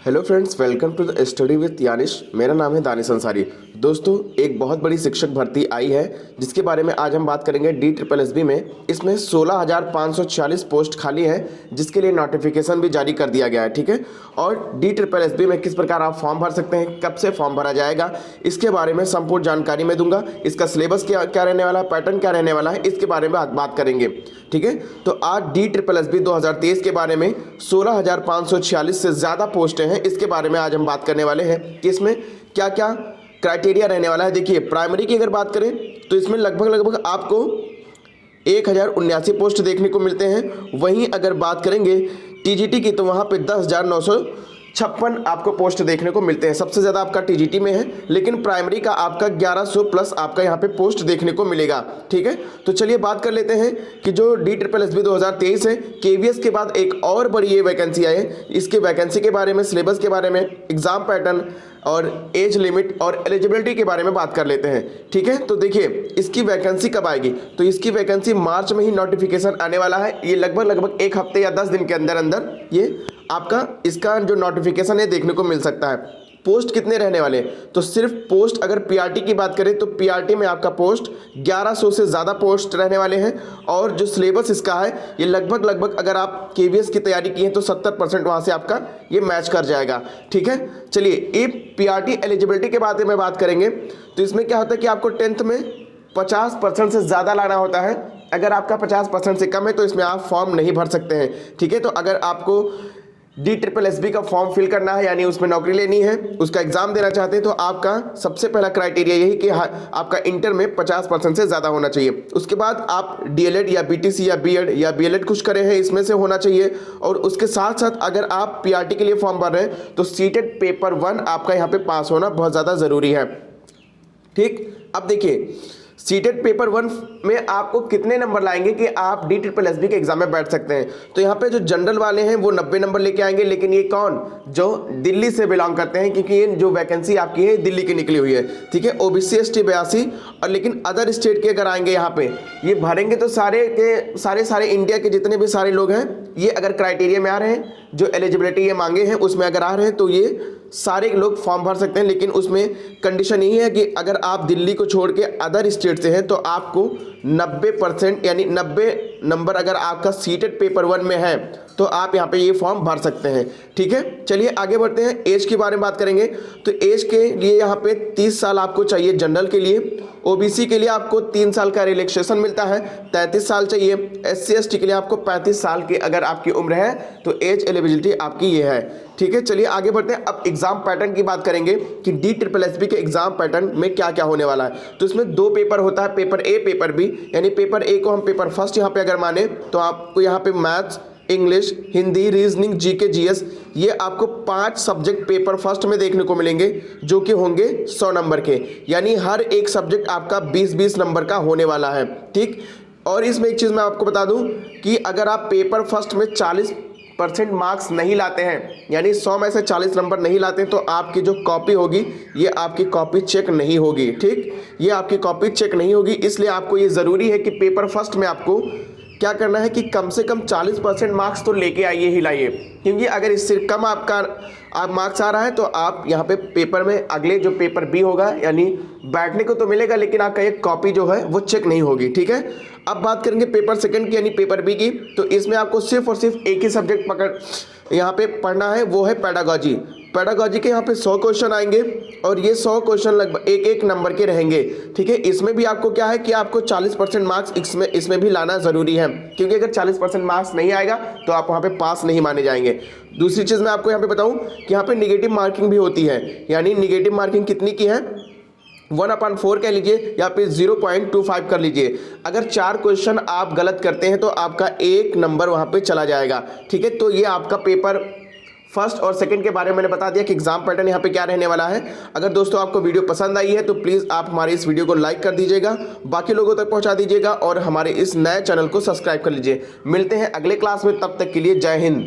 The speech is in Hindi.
Hello friends, welcome to the study with Yanish. मेरा नाम है दानिश अंसारी। दोस्तों, एक बहुत बड़ी शिक्षक भर्ती आई है जिसके बारे में आज हम बात करेंगे। DSSB में इसमें 16,546 पोस्ट खाली है जिसके लिए नोटिफिकेशन भी जारी कर दिया गया है। ठीक है, और DSSB में किस प्रकार आप फॉर्म भर सकते हैं, कब से फॉर्म भरा जाएगा, इसके बारे में संपूर्ण जानकारी मैं दूंगा। इसका सिलेबस क्या रहने वाला है, पैटर्न क्या रहने वाला है, इसके बारे में बात करेंगे। ठीक है, तो आज DSSB 2023 के बारे में 16,546 से ज़्यादा पोस्टें हैं, इसके बारे में आज हम बात करने वाले हैं कि इसमें क्या क्या क्राइटेरिया रहने वाला है। देखिए, प्राइमरी की अगर बात करें तो इसमें लगभग आपको 1,079 पोस्ट देखने को मिलते हैं। वहीं अगर बात करेंगे TGT की तो वहाँ पे 10,956 आपको पोस्ट देखने को मिलते हैं। सबसे ज़्यादा आपका TGT में है, लेकिन प्राइमरी का आपका 1100 प्लस आपका यहाँ पे पोस्ट देखने को मिलेगा। ठीक है, तो चलिए बात कर लेते हैं कि जो DSSB 2023 है, KVS के बाद एक और बड़ी ये वैकेंसी आई है। इसके वैकेंसी के बारे में, सिलेबस के बारे में, एग्जाम पैटर्न और एज लिमिट और एलिजिबिलिटी के बारे में बात कर लेते हैं। ठीक है, तो देखिए इसकी वैकेंसी कब आएगी, तो इसकी वैकेंसी मार्च में ही नोटिफिकेशन आने वाला है। ये लगभग 1 हफ्ते या 10 दिन के अंदर अंदर ये आपका इसका जो नोटिफिकेशन है देखने को मिल सकता है। पोस्ट कितने रहने वाले हैं, तो सिर्फ पोस्ट अगर PRT की बात करें तो PRT में आपका पोस्ट 1100 से ज़्यादा पोस्ट रहने वाले हैं। और जो सिलेबस इसका है ये लगभग अगर आप KVS की तैयारी की है तो 70% वहाँ से आपका ये मैच कर जाएगा। ठीक है, चलिए ये PRT एलिजिबिलिटी के बारे में बात करेंगे तो इसमें क्या होता है कि आपको 10th में 50% से ज़्यादा लाना होता है। अगर आपका 50% से कम है तो इसमें आप फॉर्म नहीं भर सकते हैं। ठीक है, तो अगर आपको DSSB का फॉर्म फिल करना है, यानी उसमें नौकरी लेनी है, उसका एग्जाम देना चाहते हैं, तो आपका सबसे पहला क्राइटेरिया यही कि आपका इंटर में 50% से ज़्यादा होना चाहिए। उसके बाद आप DLED या BTC या B.Ed या BLED कुछ करे हैं इसमें से होना चाहिए। और उसके साथ साथ अगर आप PRT के लिए फॉर्म भर रहे हैं तो सीटेट पेपर 1 आपका यहाँ पे पास होना बहुत ज़्यादा ज़रूरी है। ठीक, अब देखिए सीटेट पेपर 1 में आपको कितने नंबर लाएंगे कि आप DSSB के एग्जाम में बैठ सकते हैं। तो यहाँ पे जो जनरल वाले हैं वो 90 नंबर लेके आएंगे, लेकिन ये कौन, जो दिल्ली से बिलोंग करते हैं, क्योंकि ये जो वैकेंसी आपकी है दिल्ली की निकली हुई है। ठीक है, OBC ST 82 और लेकिन अदर स्टेट के अगर आएंगे यहाँ पे ये भरेंगे तो सारे इंडिया के जितने भी सारे लोग हैं ये अगर क्राइटेरिया में आ रहे हैं, जो एलिजिबिलिटी ये मांगे हैं उसमें अगर आ रहे हैं तो ये सारे लोग फॉर्म भर सकते हैं। लेकिन उसमें कंडीशन यही है कि अगर आप दिल्ली को छोड़ के अदर स्टेट से हैं तो आपको 90% यानी 90 नंबर अगर आपका सीटेट पेपर 1 में है तो आप यहाँ पे ये फॉर्म भर सकते हैं। ठीक है, चलिए आगे बढ़ते हैं। एज के बारे में बात करेंगे तो एज के लिए यहाँ पे 30 साल आपको चाहिए जनरल के लिए। OBC के लिए आपको 3 साल का रिलैक्सेशन मिलता है, 33 साल चाहिए। SC ST के लिए आपको 35 साल की अगर आपकी उम्र है तो एज एलिजिबिलिटी आपकी ये है। ठीक है, चलिए आगे बढ़ते हैं। अब एग्जाम पैटर्न की बात करेंगे कि DSSB के एग्जाम पैटर्न में क्या क्या होने वाला है। तो इसमें 2 पेपर होता है, पेपर A पेपर B। यानी पेपर A को हम पेपर फर्स्ट यहाँ पे अगर माने तो आपको यहाँ पे maths, English, Hindi, reasoning, GK GS ये आपको 5 सब्जेक्ट पेपर फर्स्ट में देखने को मिलेंगे जो कि होंगे 100 नंबर के, यानी हर एक सब्जेक्ट आपका 20-20 नंबर का होने वाला है। ठीक, और इसमें एक चीज़ मैं आपको बता दूं कि अगर आप पेपर फर्स्ट में 40% मार्क्स नहीं लाते हैं, यानी 100 में से 40 नंबर नहीं लाते हैं, तो आपकी जो कॉपी होगी ये आपकी कॉपी चेक नहीं होगी। ठीक, ये आपकी कॉपी चेक नहीं होगी, इसलिए आपको ये ज़रूरी है कि पेपर फर्स्ट में आपको क्या करना है कि कम से कम 40% मार्क्स तो लेके आइए ही लाइए, क्योंकि अगर इससे कम आपका मार्क्स आ रहा है तो आप यहाँ पे पेपर में अगले जो पेपर B होगा, यानी बैठने को तो मिलेगा लेकिन आपका एक कॉपी जो है वो चेक नहीं होगी। ठीक है, अब बात करेंगे पेपर सेकंड की यानी पेपर B की। तो इसमें आपको सिर्फ और सिर्फ एक ही सब्जेक्ट यहाँ पे पढ़ना है, वो है पेडागॉजी। पेडागॉजी के यहाँ पे 100 क्वेश्चन आएंगे और ये 100 क्वेश्चन लगभग एक नंबर के रहेंगे। ठीक है, इसमें भी आपको क्या है कि आपको 40% मार्क्स इसमें भी लाना ज़रूरी है, क्योंकि अगर 40% मार्क्स नहीं आएगा तो आप वहाँ पे पास नहीं माने जाएंगे। दूसरी चीज़ मैं आपको यहाँ पे बताऊँ कि यहाँ पे निगेटिव मार्किंग भी होती है, यानी निगेटिव मार्किंग कितनी की है, 1/4 कह लीजिए या फिर 0.25 कर लीजिए। अगर 4 क्वेश्चन आप गलत करते हैं तो आपका 1 नंबर वहाँ पे चला जाएगा। ठीक है, तो ये आपका पेपर फर्स्ट और सेकंड के बारे में मैंने बता दिया कि एग्जाम पैटर्न यहाँ पे क्या रहने वाला है। अगर दोस्तों आपको वीडियो पसंद आई है तो प्लीज़ आप हमारे इस वीडियो को लाइक कर दीजिएगा, बाकी लोगों तक पहुँचा दीजिएगा और हमारे इस नए चैनल को सब्सक्राइब कर लीजिए। मिलते हैं अगले क्लास में, तब तक के लिए जय हिंद।